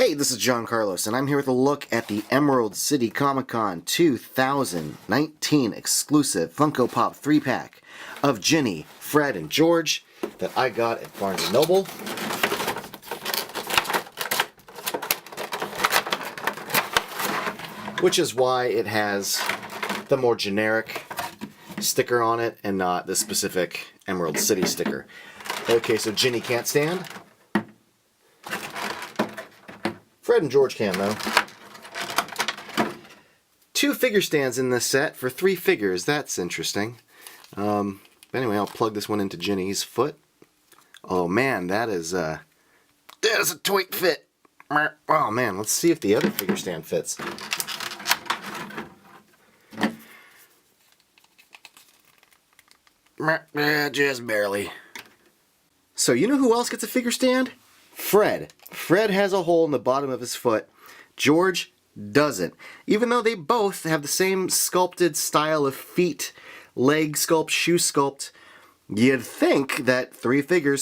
Hey, this is John Carlos, and I'm here with a look at the Emerald City Comic Con 2019 exclusive Funko Pop 3-pack of Ginny, Fred, and George that I got at Barnes & Noble. Which is why it has the more generic sticker on it and not the specific Emerald City sticker. Okay, so Ginny can't stand. Fred and George can, though. 2 figure stands in this set for 3 figures. That's interesting. Anyway, I'll plug this one into Ginny's foot. Oh man, that is a tight fit. Oh man, let's see if the other figure stand fits. Just barely. So you know who else gets a figure stand? Fred. Fred has a hole in the bottom of his foot. George doesn't. Even though they both have the same sculpted style of feet, leg sculpt, shoe sculpt, you'd think that 3 figure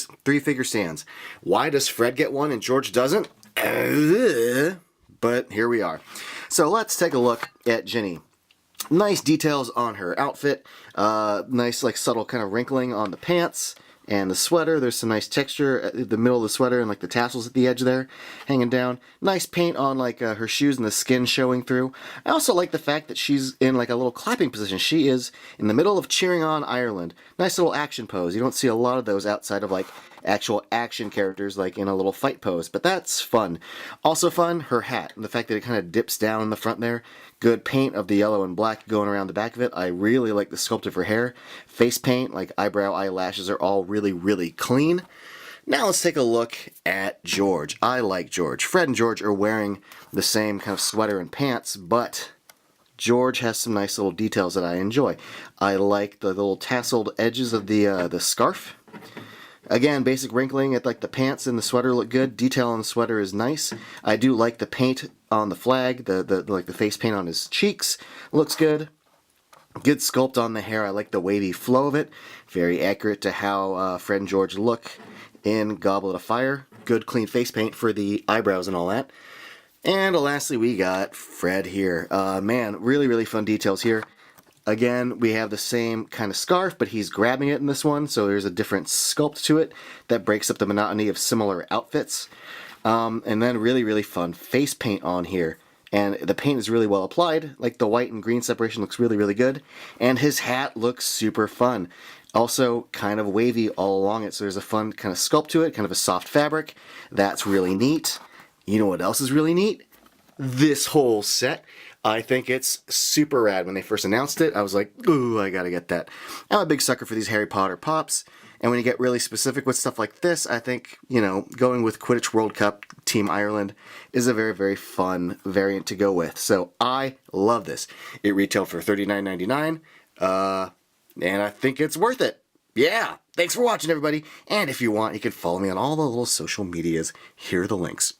stands. Why does Fred get one and George doesn't? But here we are. So let's take a look at Ginny. Nice details on her outfit. Nice like subtle kind of wrinkling on the pants. And the sweater, there's some nice texture at the middle of the sweater and like the tassels at the edge there hanging down. Nice paint on like her shoes and the skin showing through. I also like the fact that she's in like a little clapping position. She is in the middle of cheering on Ireland. Nice little action pose. You don't see a lot of those outside of like actual action characters like in a little fight pose, but that's fun. Also fun, her hat and the fact that it kind of dips down in the front there. Good paint of the yellow and black going around the back of it. I really like the sculpt of her hair. Face paint, like eyebrow, eyelashes are all really clean. Now let's take a look at George. I like George. Fred and George are wearing the same kind of sweater and pants, but George has some nice little details that I enjoy. I like the little tasseled edges of the scarf. Again, basic wrinkling at like the pants and the sweater look good. Detail on the sweater is nice. I do like the paint on the flag, the face paint on his cheeks looks good. Good sculpt on the hair. I like the wavy flow of it. Very accurate to how Fred and George look in Goblet of Fire. Good clean face paint for the eyebrows and all that. And lastly, we got Fred here. Man, really fun details here. Again, we have the same kind of scarf, but he's grabbing it in this one, so there's a different sculpt to it that breaks up the monotony of similar outfits. And then really fun face paint on here. And the paint is really well applied. Like the white and green separation looks really good. And his hat looks super fun. Also kind of wavy all along it, so there's a fun kind of sculpt to it, kind of a soft fabric. That's really neat. You know what else is really neat? This whole set. I think it's super rad. When they first announced it, I was like, ooh, I gotta get that. I'm a big sucker for these Harry Potter pops, and when you get really specific with stuff like this, I think, you know, going with Quidditch World Cup Team Ireland is a very fun variant to go with. So I love this. It retailed for $39.99, and I think it's worth it. Yeah, thanks for watching, everybody. And if you want, you can follow me on all the little social medias. Here are the links.